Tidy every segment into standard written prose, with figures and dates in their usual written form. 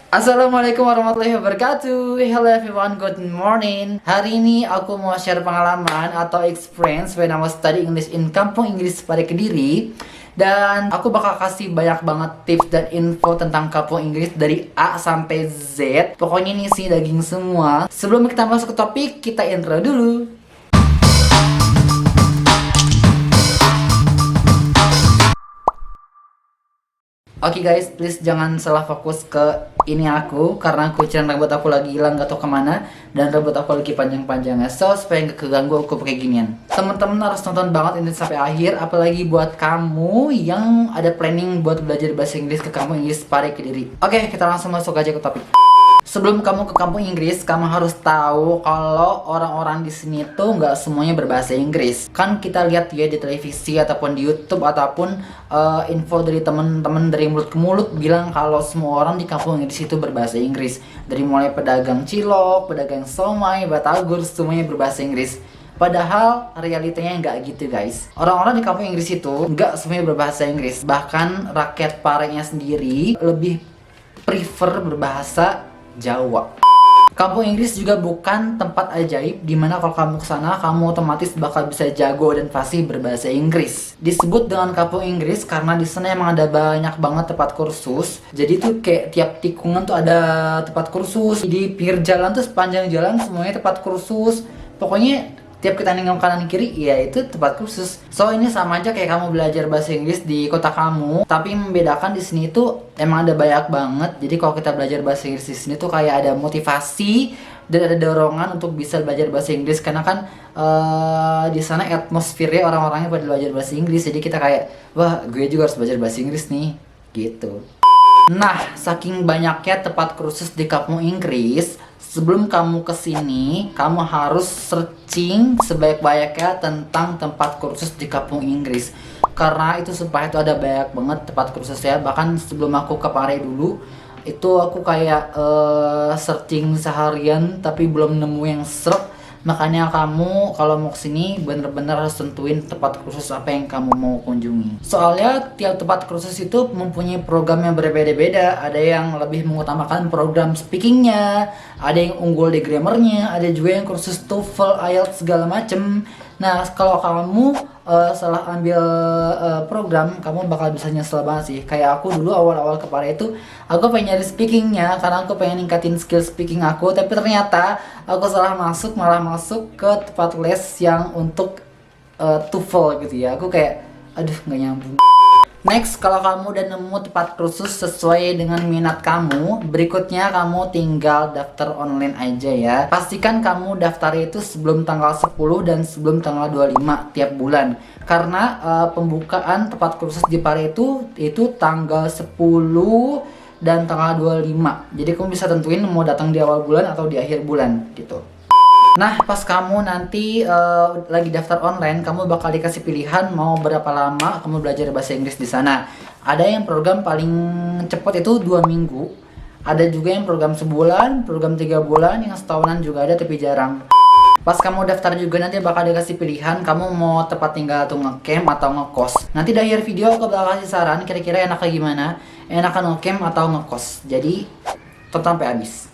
Assalamualaikum warahmatullahi wabarakatuh. Hello everyone, good morning. Hari ini aku mau share pengalaman atau experience when I was studying English in Kampung Inggris pada Kediri. Dan aku bakal kasih banyak banget tips dan info tentang Kampung Inggris dari A sampai Z. Pokoknya ini sih daging semua. Sebelum kita masuk ke topik, kita intro dulu. Oke guys, please jangan salah fokus ke ini aku karena kuciran rambut aku lagi hilang gak tau kemana dan rambut aku lagi panjang-panjangnya. So supaya gak keganggu aku pakai ginian. Teman-teman harus nonton banget ini sampai akhir, apalagi buat kamu yang ada planning buat belajar bahasa Inggris ke Kampung Inggris Pare Kediri. Oke, kita langsung masuk aja ke topik. Sebelum kamu ke Kampung Inggris, kamu harus tahu kalau orang-orang di sini tuh nggak semuanya berbahasa Inggris. Kan kita lihat ya di televisi ataupun di YouTube ataupun info dari temen-temen dari mulut ke mulut bilang kalau semua orang di Kampung Inggris itu berbahasa Inggris. Dari mulai pedagang cilok, pedagang somai, batagor, semuanya berbahasa Inggris. Padahal realitanya nggak gitu guys. Orang-orang di Kampung Inggris itu nggak semuanya berbahasa Inggris. Bahkan rakyat Parenya sendiri lebih prefer berbahasa Jawa. Kampung Inggris juga bukan tempat ajaib dimana kalau kamu kesana kamu otomatis bakal bisa jago dan fasih berbahasa Inggris. Disebut dengan Kampung Inggris karena di sana emang ada banyak banget tempat kursus. Jadi tuh kayak tiap tikungan tuh ada tempat kursus. Di pinggir jalan tuh sepanjang jalan semuanya tempat kursus. Pokoknya tiap kita nengok kanan kiri, ya itu tempat kursus. So ini sama aja kayak kamu belajar bahasa Inggris di kota kamu, tapi membedakan di sini tuh emang ada banyak banget. Jadi kalau kita belajar bahasa Inggris di sini tuh kayak ada motivasi dan ada dorongan untuk bisa belajar bahasa Inggris karena kan di sana atmosfernya orang-orangnya pada belajar bahasa Inggris. Jadi kita kayak, wah gue juga harus belajar bahasa Inggris nih, gitu. Nah, saking banyaknya tempat kursus di Kampung Inggris, sebelum kamu kesini, kamu harus searching sebanyak-banyaknya tentang tempat kursus di Kampung Inggris. Karena itu supaya itu ada banyak banget tempat kursus ya. Bahkan sebelum aku ke Pare dulu, itu aku kayak searching seharian tapi belum nemu yang serp. Makanya kamu kalau mau kesini bener-bener harus tentuin tempat kursus apa yang kamu mau kunjungi. Soalnya tiap tempat kursus itu mempunyai program yang berbeda-beda. Ada yang lebih mengutamakan program speakingnya, ada yang unggul di grammarnya, ada juga yang kursus TOEFL, IELTS segala macem. Nah kalau kamu salah ambil program, kamu bakal bisa nyesel banget sih. Kayak aku dulu awal-awal ke Pare itu, aku pengen nyari speakingnya karena aku pengen ningkatin skill speaking aku. Tapi ternyata aku salah masuk, malah masuk ke tempat les yang untuk TOEFL gitu ya. Aku kayak, aduh nggak nyambung. Next, kalau kamu udah nemu tempat kursus sesuai dengan minat kamu, berikutnya kamu tinggal daftar online aja ya. Pastikan kamu daftar itu sebelum tanggal 10 dan sebelum tanggal 25 tiap bulan. Karena pembukaan tempat kursus di Pare itu tanggal 10 dan tanggal 25. Jadi kamu bisa tentuin mau datang di awal bulan atau di akhir bulan gitu. Nah, pas kamu nanti lagi daftar online, kamu bakal dikasih pilihan mau berapa lama kamu belajar bahasa Inggris di sana. Ada yang program paling cepat itu 2 minggu. Ada juga yang program sebulan, program 3 bulan, yang setahunan juga ada tapi jarang. Pas kamu daftar juga nanti bakal dikasih pilihan kamu mau tempat tinggal atau ngecamp atau ngekos. Nanti di akhir video aku bakal kasih saran kira-kira enaknya gimana, enakan ngecamp atau ngekos. Jadi tonton sampai habis.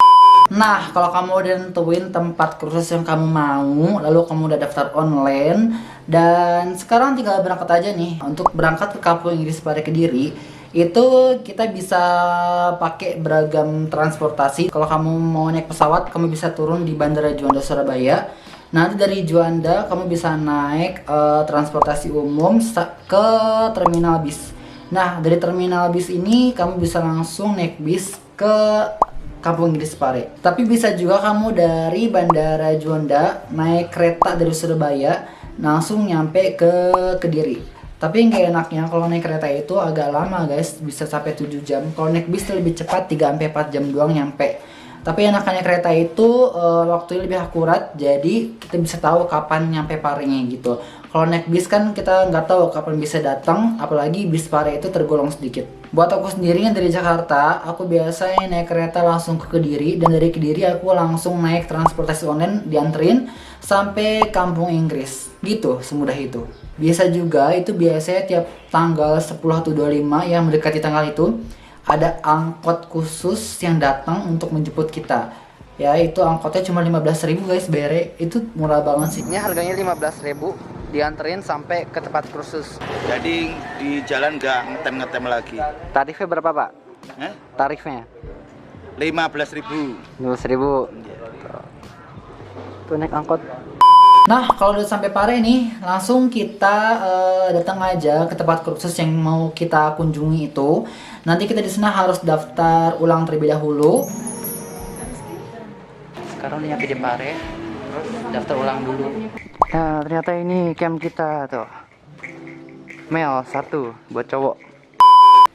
Nah, kalau kamu udah nentuin tempat kursus yang kamu mau, lalu kamu udah daftar online, dan sekarang tinggal berangkat aja nih. Untuk berangkat ke Kampung Inggris Pare Kediri, itu kita bisa pakai beragam transportasi. Kalau kamu mau naik pesawat, kamu bisa turun di Bandara Juanda Surabaya. Nanti dari Juanda, kamu bisa naik transportasi umum ke terminal bis. Nah, dari terminal bis ini, kamu bisa langsung naik bis ke Kampung Inggris Pare. Tapi bisa juga kamu dari Bandara Juanda naik kereta dari Surabaya langsung nyampe ke Kediri. Tapi yang gak enaknya kalau naik kereta itu agak lama guys, bisa sampai 7 jam. Kalau naik bis lebih cepat 3-4 jam doang nyampe. Tapi enakannya kereta itu waktunya lebih akurat, jadi kita bisa tahu kapan nyampe Parenya gitu. Kalau naik bis kan kita nggak tahu kapan bisa datang, apalagi bis Pare itu tergolong sedikit. Buat aku sendiri yang dari Jakarta, aku biasanya naik kereta langsung ke Kediri, dan dari Kediri aku langsung naik transportasi online dianterin sampai Kampung Inggris. Gitu, semudah itu. Biasa juga itu biasanya tiap tanggal 10 atau 25 yang mendekati tanggal itu, ada angkot khusus yang datang untuk menjemput kita. Ya, itu angkotnya cuma 15.000 guys, bayarnya itu murah banget sih. Ini harganya 15.000, dianterin sampai ke tempat kursus. Jadi di jalan nggak ngetem lagi. Tarifnya berapa Pak? Tarifnya? 15.000. 15.000. Tuh naik angkot. Nah, kalau udah sampai Pare nih, langsung kita datang aja ke tempat kursus yang mau kita kunjungi itu. Nanti kita di sana harus daftar ulang terlebih dahulu. Sekarang udah nyampe di Pare, terus daftar ulang dulu. Nah, ternyata ini camp kita tuh. Mel 1 buat cowok.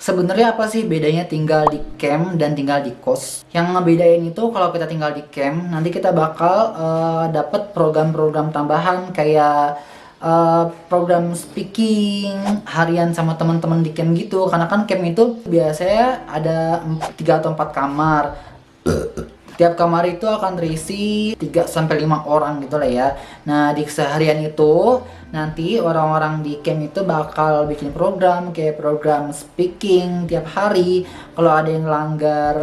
Sebenarnya apa sih bedanya tinggal di camp dan tinggal di kos? Yang ngebedain itu kalau kita tinggal di camp, nanti kita bakal dapat program-program tambahan kayak program speaking harian sama teman-teman di camp gitu. Karena kan camp itu biasanya ada 3 atau 4 kamar. Tiap kamar itu akan terisi 3-5 orang gitu lah ya. Nah, di seharian itu nanti orang-orang di camp itu bakal bikin program kayak program speaking tiap hari. Kalau ada yang langgar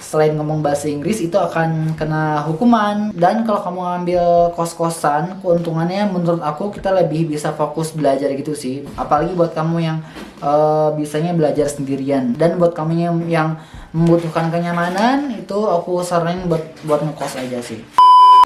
selain ngomong bahasa Inggris itu akan kena hukuman. Dan kalau kamu ngambil kos-kosan, keuntungannya menurut aku kita lebih bisa fokus belajar gitu sih. Apalagi buat kamu yang bisanya belajar sendirian. Dan buat kamu yang membutuhkan kenyamanan, itu aku saranin buat ngekos aja sih.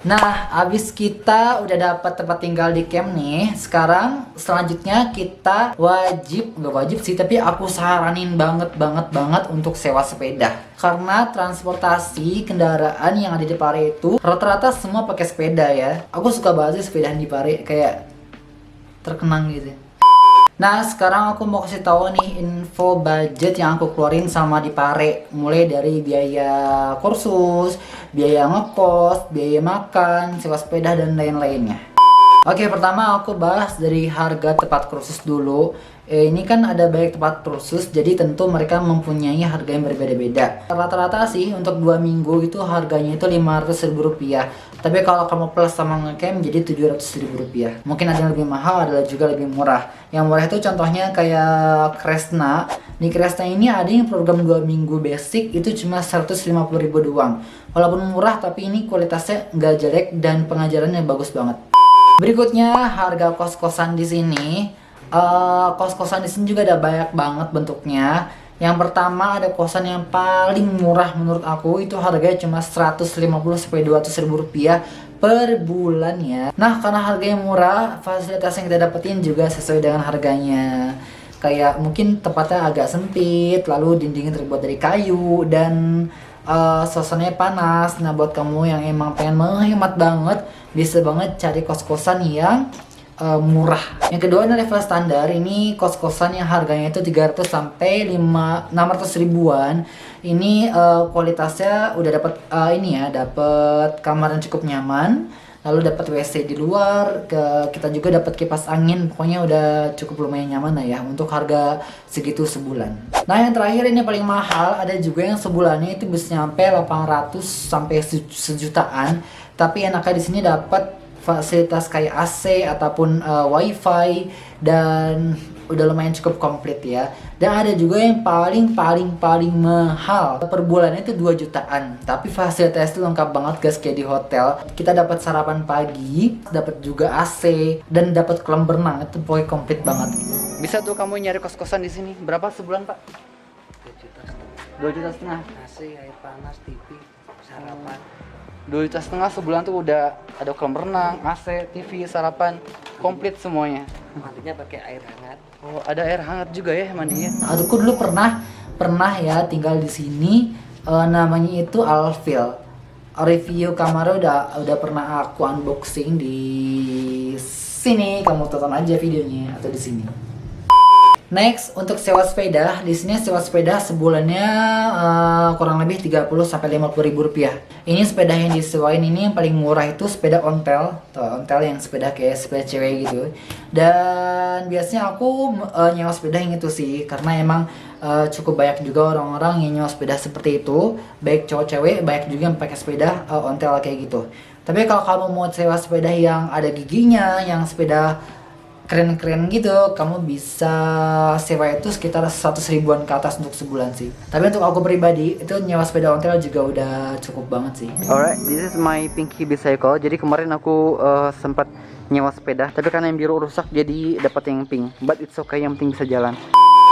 Nah, abis kita udah dapat tempat tinggal di camp nih, sekarang selanjutnya kita nggak wajib sih, tapi aku saranin banget untuk sewa sepeda. Karena transportasi kendaraan yang ada di Pare itu rata-rata semua pakai sepeda ya. Aku suka banget sih sepedaan di Pare, kayak terkenang gitu. Nah, sekarang aku mau kasih tahu nih info budget yang aku keluarin sama di Pare. Mulai dari biaya kursus, biaya ngekos, biaya makan, sewa sepeda, dan lain-lainnya. Oke, pertama aku bahas dari harga tempat kursus dulu. Ini kan ada banyak tempat kursus, jadi tentu mereka mempunyai harga yang berbeda-beda. Rata-rata sih untuk 2 minggu itu harganya itu Rp500.000. Tapi kalau kamu plus sama ngecamp jadi Rp700.000. Mungkin ada yang lebih mahal, ada juga lebih murah. Yang murah itu contohnya kayak Kresna. Di Kresna ini ada yang program 2 minggu basic itu cuma Rp150.000 doang. Walaupun murah tapi ini kualitasnya nggak jelek dan pengajarannya bagus banget. Berikutnya harga kos-kosan di sini. Kos-kosan di sini juga ada banyak banget bentuknya. Yang pertama ada kosan yang paling murah menurut aku, itu harganya cuma Rp150-200.000 per bulan ya. Nah, karena harganya murah, fasilitas yang kita dapetin juga sesuai dengan harganya. Kayak mungkin tempatnya agak sempit, lalu dindingnya terbuat dari kayu, dan suasananya panas. Nah, buat kamu yang emang pengen menghemat banget, bisa banget cari kos-kosan yang murah. Yang kedua ini level standar. Ini kos-kosan yang harganya itu 300 sampai 600 ribuan. Ini kualitasnya udah dapat dapat kamar yang cukup nyaman, lalu dapat WC di luar, kita juga dapat kipas angin. Pokoknya udah cukup lumayan nyaman lah ya untuk harga segitu sebulan. Nah, yang terakhir ini paling mahal, ada juga yang sebulannya itu bisa nyampe 800 sampai sejutaan. Tapi enaknya di sini dapat fasilitas kayak AC ataupun wifi, dan udah lumayan cukup komplit ya. Dan ada juga yang paling mahal per bulannya itu 2 jutaan. Tapi fasilitas itu lengkap banget guys, kayak di hotel. Kita dapat sarapan pagi, dapat juga AC, dan dapat kolam berenang. Itu pokoknya komplit banget. Bisa tuh kamu nyari kos-kosan di sini. Berapa sebulan, Pak? 2,5 juta. AC, air panas, TV, sarapan. 2,5 juta sebulan tuh udah ada kolam renang, AC, TV, sarapan, komplit semuanya. Mandinya pakai air hangat. Oh, ada air hangat juga ya mandinya. Aku dulu pernah ya tinggal di sini, namanya itu Alfil. Review kamarnya udah pernah aku unboxing di sini. Kamu tonton aja videonya atau di sini. Next, untuk sewa sepeda, di sini sewa sepeda sebulannya kurang lebih 30 sampai 50.000 rupiah. Ini sepeda yang disewain ini yang paling murah itu sepeda ontel, yang sepeda kayak sepeda cewek gitu. Dan biasanya aku nyewa sepeda yang itu sih, karena emang cukup banyak juga orang-orang yang nyewa sepeda seperti itu, baik cowok cewek, banyak juga yang pakai sepeda ontel kayak gitu. Tapi kalau kamu mau sewa sepeda yang ada giginya, yang sepeda keren-keren gitu, kamu bisa sewa itu sekitar 100 ribuan ke atas untuk sebulan sih. Tapi untuk aku pribadi itu nyewa sepeda ontel juga udah cukup banget sih. Alright, this is my Pinky bicycle. Jadi kemarin aku sempat nyewa sepeda, tapi karena yang biru rusak jadi dapat yang pink. But it's okay, yang penting bisa jalan.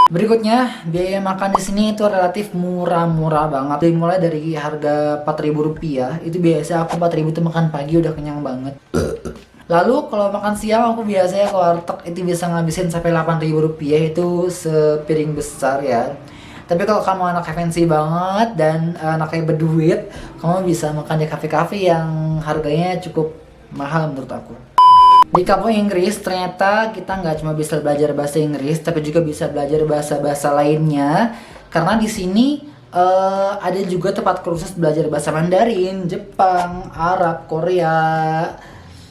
Berikutnya, biaya makan di sini itu relatif murah-murah banget. Dimulai dari harga 4.000 rupiah. Itu biasa aku 4.000 itu makan pagi udah kenyang banget. Lalu kalau makan siang aku biasanya ke warteg itu bisa ngabisin sampai 8.000 rupiah, itu sepiring besar ya. Tapi kalau kamu anak fancy banget dan anaknya berduit, kamu bisa makan di kafe-kafe yang harganya cukup mahal menurut aku. Di kampung Inggris ternyata kita nggak cuma bisa belajar bahasa Inggris, tapi juga bisa belajar bahasa-bahasa lainnya. Karena di sini ada juga tempat kursus belajar bahasa Mandarin, Jepang, Arab, Korea,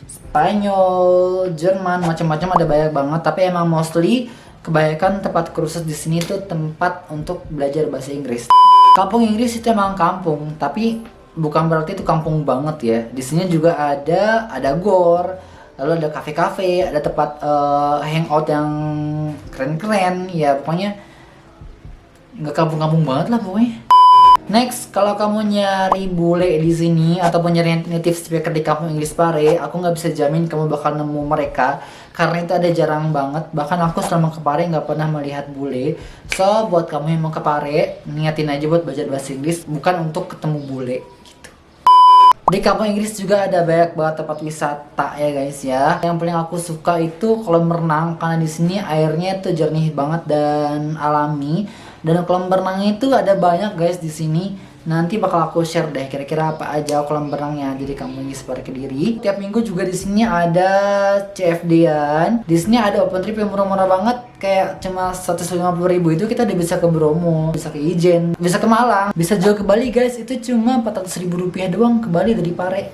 Spanyol, Jerman, macam-macam ada banyak banget. Tapi emang mostly kebanyakan tempat kursus di sini tuh tempat untuk belajar bahasa Inggris. Kampung Inggris itu emang kampung, tapi bukan berarti itu kampung banget ya. Di sini juga ada gor. Lalu ada kafe-kafe, ada tempat hangout yang keren-keren, ya pokoknya nggak kampung-kampung banget lah pokoknya. Next, kalau kamu nyari bule di sini ataupun nyari native speaker di kampung Inggris Pare, aku nggak bisa jamin kamu bakal nemu mereka karena itu ada jarang banget. Bahkan aku selama ke Pare nggak pernah melihat bule. So, buat kamu yang mau ke Pare, niatin aja buat belajar bahasa Inggris, bukan untuk ketemu bule. Di kampung Inggris juga ada banyak banget tempat wisata ya guys ya. Yang paling aku suka itu kolam renang karena di sini airnya tuh jernih banget dan alami. Dan kolam renangnya itu ada banyak guys di sini. Nanti bakal aku share deh kira-kira apa aja kolam renangnya di kampung Inggris Pare Kediri. Tiap minggu juga di sini ada CFD-an. Di sini ada open trip yang murah-murah banget, kayak cuma 150.000 itu kita udah bisa ke Bromo, bisa ke Ijen, bisa ke Malang, bisa juga ke Bali guys. Itu cuma 400.000 rupiah doang ke Bali dari Pare.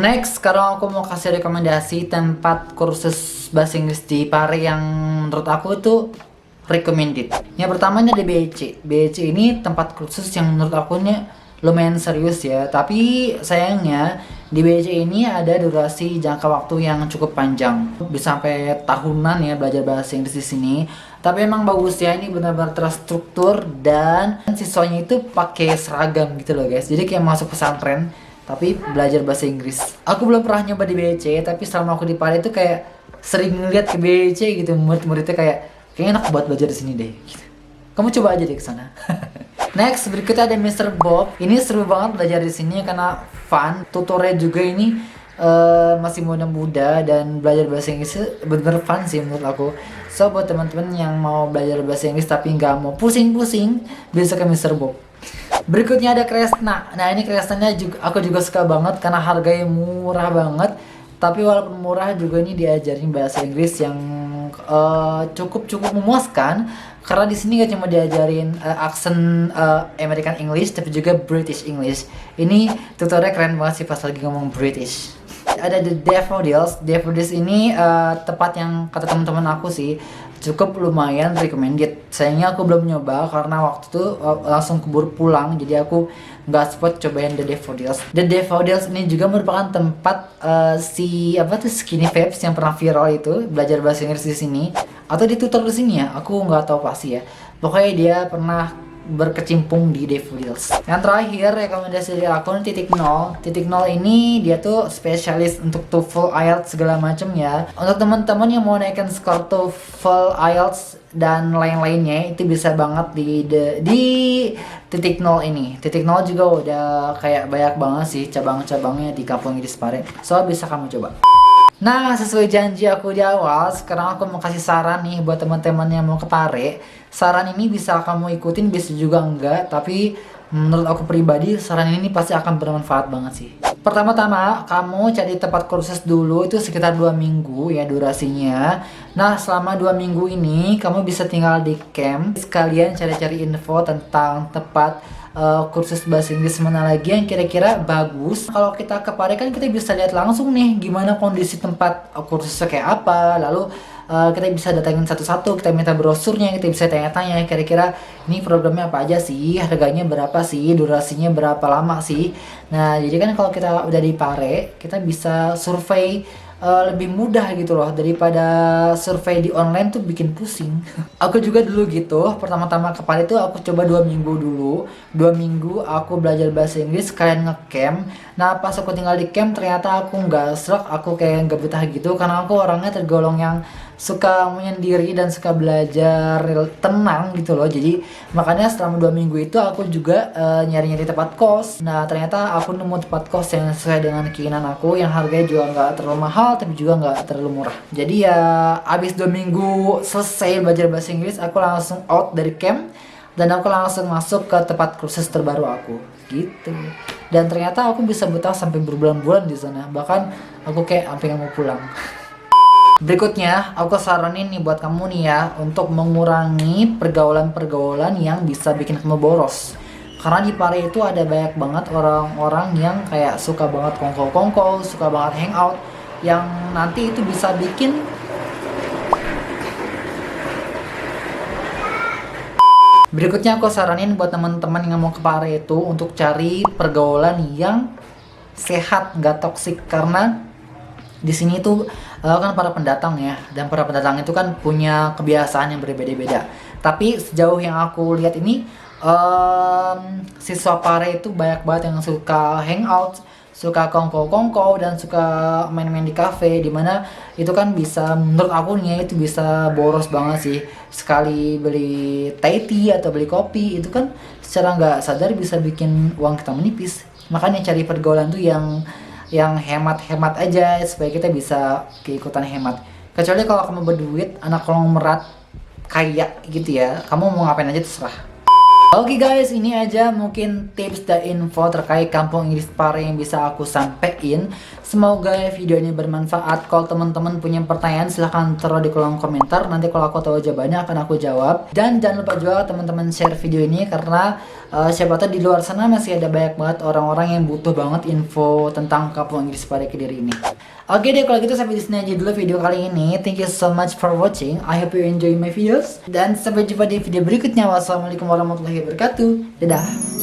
Next, sekarang aku mau kasih rekomendasi tempat kursus bahasa Inggris di Pare yang menurut aku itu recommended. Yang pertamanya ada BEC. BEC ini tempat kursus yang menurut aku lumayan serius ya. Tapi sayangnya di BEC ini ada durasi jangka waktu yang cukup panjang. Bisa sampai tahunan ya belajar bahasa Inggris di sini. Tapi emang bagus ya, ini benar-benar terstruktur dan siswanya itu pakai seragam gitu loh guys. Jadi kayak masuk pesantren tapi belajar bahasa Inggris. Aku belum pernah nyoba di BEC, tapi selama aku di Pare itu kayak sering ngeliat ke BEC gitu, murid-muridnya kayaknya enak buat belajar di sini deh. Gitu. Kamu coba aja deh ke sana. Next, berikutnya ada Mr. Bob. Ini seru banget belajar di sini karena fun. Tutornya juga ini masih muda-muda dan belajar bahasa Inggris bener fun sih menurut aku. So buat teman-teman yang mau belajar bahasa Inggris tapi nggak mau pusing-pusing, bisa ke Mr. Bob. Berikutnya ada Kresna. Nah ini Kresnanya juga aku juga suka banget karena harganya murah banget. Tapi walaupun murah juga ini diajarin bahasa Inggris yang cukup memuaskan karena di sini gak cuma diajarin aksen American English tapi juga British English. Ini tutornya keren banget sih pas lagi ngomong British. Ada The Daffodils. Daffodils ini tempat yang kata teman-teman aku sih cukup lumayan recommended. Sayangnya aku belum nyoba karena waktu itu langsung keburu pulang, jadi aku nggak sempat cobain The Daffodils. The Daffodils ini juga merupakan tempat Skinny Vibes yang pernah viral itu belajar bahasa Inggris di sini atau ditutor di sini ya. Aku nggak tahu pasti ya. Pokoknya dia pernah berkecimpung di Daffodils. Yang terakhir rekomendasi dari aku Titik Nol. Titik Nol ini dia tuh spesialis untuk TOEFL, IELTS segala macam ya. Untuk teman-teman yang mau naikkan skor TOEFL, IELTS dan lain-lainnya itu bisa banget di Titik Nol ini. Titik Nol juga udah kayak banyak banget sih cabang-cabangnya di kampung Inggris Pare. So bisa kamu coba. Nah, sesuai janji aku di awal, sekarang aku mau kasih saran nih buat teman-teman yang mau ke Pare. Saran ini bisa kamu ikutin, bisa juga enggak, tapi menurut aku pribadi saran ini pasti akan bermanfaat banget sih. Pertama-tama, kamu cari tempat kursus dulu, itu sekitar 2 minggu ya durasinya. Nah, selama 2 minggu ini kamu bisa tinggal di camp, sekalian cari-cari info tentang tempat kursus bahasa Inggris mana lagi yang kira-kira bagus. Kalau kita ke Pare kan kita bisa lihat langsung nih gimana kondisi tempat kursusnya kayak apa. Lalu kita bisa datangin satu-satu, kita minta brosurnya, kita bisa tanya-tanya kira-kira ini programnya apa aja sih, harganya berapa sih, durasinya berapa lama sih. Nah jadi kan kalau kita udah di Pare, kita bisa survei lebih mudah gitu loh daripada survei di online tuh bikin pusing. Aku juga dulu gitu, pertama-tama ke Paris tuh aku coba 2 minggu dulu. 2 minggu aku belajar bahasa Inggris sekalian ngecamp. Nah pas aku tinggal di camp ternyata aku nggak serak, aku kayak nggak betah gitu karena aku orangnya tergolong yang suka menyendiri dan suka belajar tenang gitu loh. Jadi makanya selama 2 minggu itu aku juga nyari-nyari tempat kos. Nah ternyata aku nemu tempat kos yang sesuai dengan keinginan aku, yang harganya juga nggak terlalu mahal tapi juga nggak terlalu murah. Jadi ya abis 2 minggu selesai belajar bahasa Inggris, aku langsung out dari camp dan aku langsung masuk ke tempat kursus terbaru aku gitu. Dan ternyata aku bisa betah sampai berbulan-bulan di sana, bahkan aku kayak sampai nggak mau pulang. Berikutnya, aku saranin nih buat kamu nih ya, untuk mengurangi pergaulan-pergaulan yang bisa bikin kamu boros. Karena di Paris itu ada banyak banget orang-orang yang kayak suka banget kongko-kongko, suka banget hangout, yang nanti itu bisa bikin Berikutnya aku saranin buat teman-teman yang mau ke Paris itu untuk cari pergaulan yang sehat, nggak toksik, karena di sini tuh kan para pendatang ya, dan para pendatang itu kan punya kebiasaan yang berbeda-beda. Tapi sejauh yang aku lihat ini, siswa Pare itu banyak banget yang suka hangout, suka kongko-kongko, dan suka main-main di cafe, dimana itu kan bisa, menurut aku nih ya, itu bisa boros banget sih. Sekali beli Thai tea atau beli kopi itu kan secara nggak sadar bisa bikin uang kita menipis. Makanya cari pergaulan tuh yang hemat-hemat aja supaya kita bisa keikutan hemat. Kecuali kalau kamu berduit, anak konglomerat kaya gitu ya, kamu mau ngapain aja terserah. Oke guys, ini aja mungkin tips dan info terkait Kampung Inggris Pare yang bisa aku sampaikan. Semoga video ini bermanfaat. Kalau teman-teman punya pertanyaan silahkan taruh di kolom komentar. Nanti kalau aku tahu jawabannya akan aku jawab. Dan jangan lupa juga teman-teman share video ini, karena siapa tahu di luar sana masih ada banyak banget orang-orang yang butuh banget info tentang Kampung Inggris Pare Kediri ini. Oke deh, kalau gitu sampai di sini aja dulu video kali ini. Thank you so much for watching. I hope you enjoy my videos. Dan sampai jumpa di video berikutnya. Wassalamualaikum warahmatullahi wabarakatuh. Dadah.